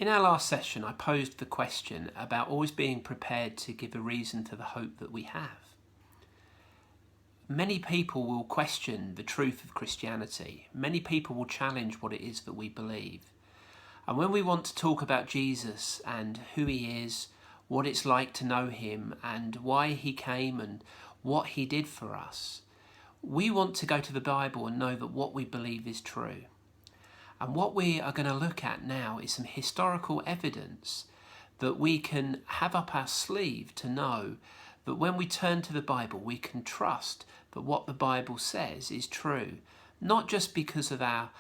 In our last session, I posed the question about always being prepared to give a reason for the hope that we have. Many people will question the truth of Christianity. Many people will challenge what it is that we believe. And when we want to talk about Jesus and who he is, what it's like to know him and why he came and what he did for us, we want to go to the Bible and know that what we believe is true. And what we are going to look at now is some historical evidence that we can have up our sleeve to know that when we turn to the Bible, we can trust that what the Bible says is true, not just because of our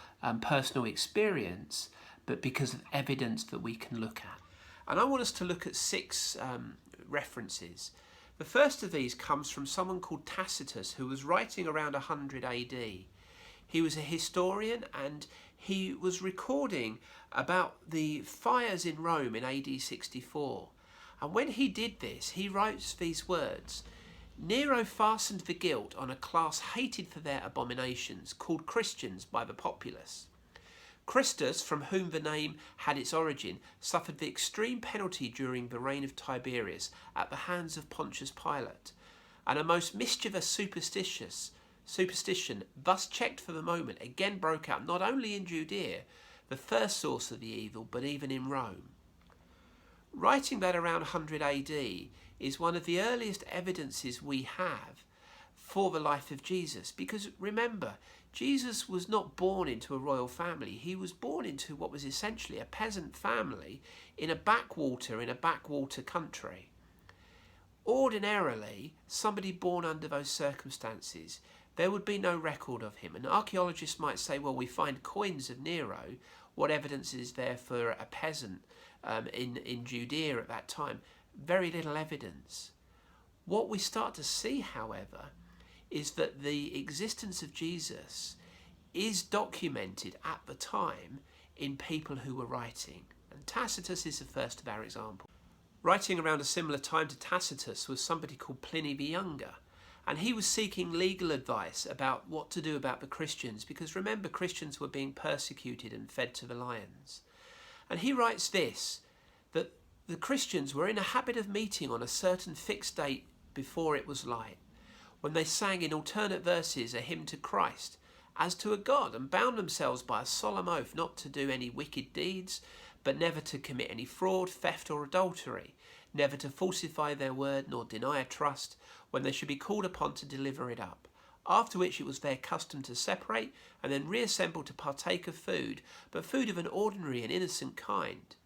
personal experience, but because of evidence that we can look at. And I want us to look at six references. The first of these comes from someone called Tacitus, who was writing around 100 AD. He was a historian and he was recording about the fires in Rome in AD 64. And when he did this, he writes these words: "Nero fastened the guilt on a class hated for their abominations, called Christians by the populace. Christus, from whom the name had its origin, suffered the extreme penalty during the reign of Tiberius at the hands of Pontius Pilate, and a most mischievous superstition, thus checked for the moment, again broke out not only in Judea, the first source of the evil, but even in Rome." Writing that around 100 AD is one of the earliest evidences we have for the life of Jesus, because remember, Jesus was not born into a royal family. He was born into what was essentially a peasant family in a backwater country. Ordinarily, somebody born under those circumstances, there would be no record of him. And archaeologists might say, well, we find coins of Nero. What evidence is there for a peasant in Judea at that time? Very little evidence. What we start to see, however, is that the existence of Jesus is documented at the time in people who were writing. And Tacitus is the first of our examples. Writing around a similar time to Tacitus was somebody called Pliny the Younger. And he was seeking legal advice about what to do about the Christians, because remember, Christians were being persecuted and fed to the lions. And he writes this, that the Christians were in a habit of meeting on a certain fixed date before it was light, when they sang in alternate verses a hymn to Christ as to a God, and bound themselves by a solemn oath not to do any wicked deeds, but never to commit any fraud, theft or adultery, never to falsify their word nor deny a trust when they should be called upon to deliver it up. After which it was their custom to separate and then reassemble to partake of food, but food of an ordinary and innocent kind.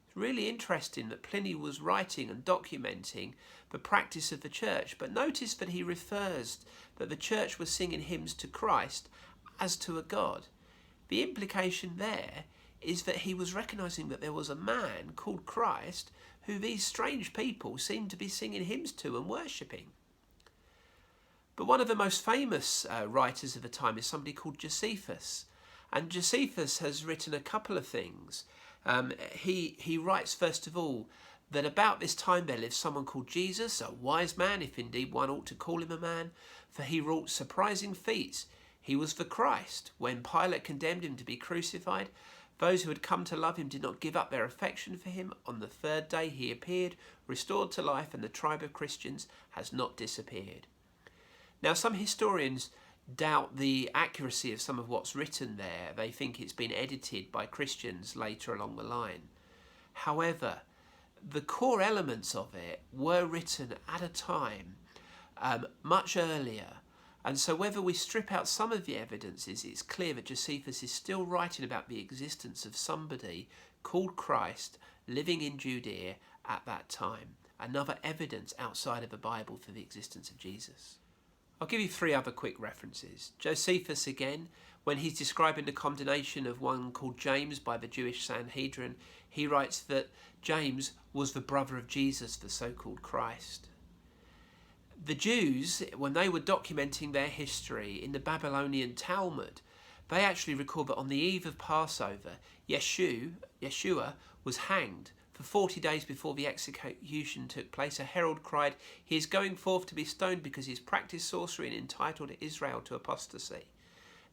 It's really interesting that Pliny was writing and documenting the practice of the church, but notice that he refers that the church was singing hymns to Christ as to a God. The implication there is that he was recognizing that there was a man called Christ who these strange people seemed to be singing hymns to and worshipping. But one of the most famous writers of the time is somebody called Josephus. And Josephus has written a couple of things. He writes, first of all, that about this time there lived someone called Jesus, a wise man, if indeed one ought to call him a man, for he wrought surprising feats. He was the Christ. When Pilate condemned him to be crucified, those who had come to love him did not give up their affection for him. On the third day he appeared, restored to life, and the tribe of Christians has not disappeared. Now, some historians doubt the accuracy of some of what's written there. They think it's been edited by Christians later along the line. However, the core elements of it were written at a time much earlier. And so whether we strip out some of the evidences, it's clear that Josephus is still writing about the existence of somebody called Christ living in Judea at that time. Another evidence outside of the Bible for the existence of Jesus. I'll give you three other quick references. Josephus again, when he's describing the condemnation of one called James by the Jewish Sanhedrin, he writes that James was the brother of Jesus, the so-called Christ. The Jews, when they were documenting their history in the Babylonian Talmud, they actually record that on the eve of Passover, Yeshua was hanged. For 40 days before the execution took place, a herald cried, "He is going forth to be stoned because he has practiced sorcery and entitled Israel to apostasy."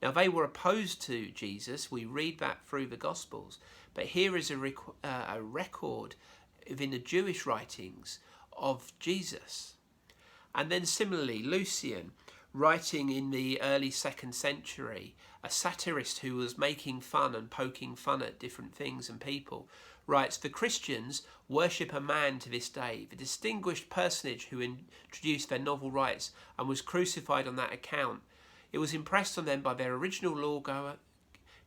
Now, they were opposed to Jesus. We read that through the Gospels. But here is a record within the Jewish writings of Jesus. And then similarly, Lucian, writing in the early 2nd century, a satirist who was making fun and poking fun at different things and people, writes, "The Christians worship a man to this day, the distinguished personage who introduced their novel rites and was crucified on that account. It was impressed on them by their original lawgiver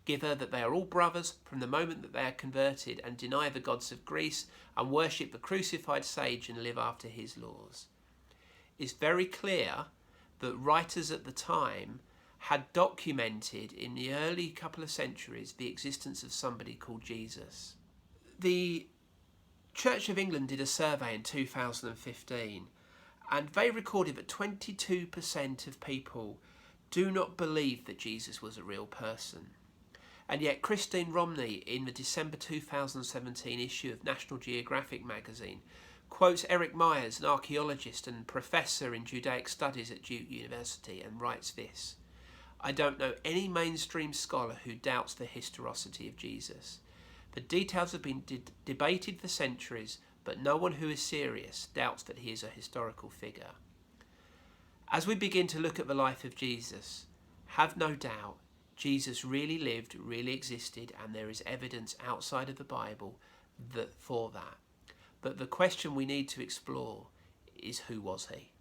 that they are all brothers from the moment that they are converted and deny the gods of Greece and worship the crucified sage and live after his laws." It's very clear that writers at the time had documented in the early couple of centuries the existence of somebody called Jesus. The Church of England did a survey in 2015, and they recorded that 22% of people do not believe that Jesus was a real person. And yet Christine Romney, in the December 2017 issue of National Geographic magazine, quotes Eric Myers, an archaeologist and professor in Judaic studies at Duke University, and writes this: "I don't know any mainstream scholar who doubts the historicity of Jesus. The details have been debated for centuries, but no one who is serious doubts that he is a historical figure." As we begin to look at the life of Jesus, have no doubt Jesus really lived, really existed, and there is evidence outside of the Bible for that. But the question we need to explore is, who was he?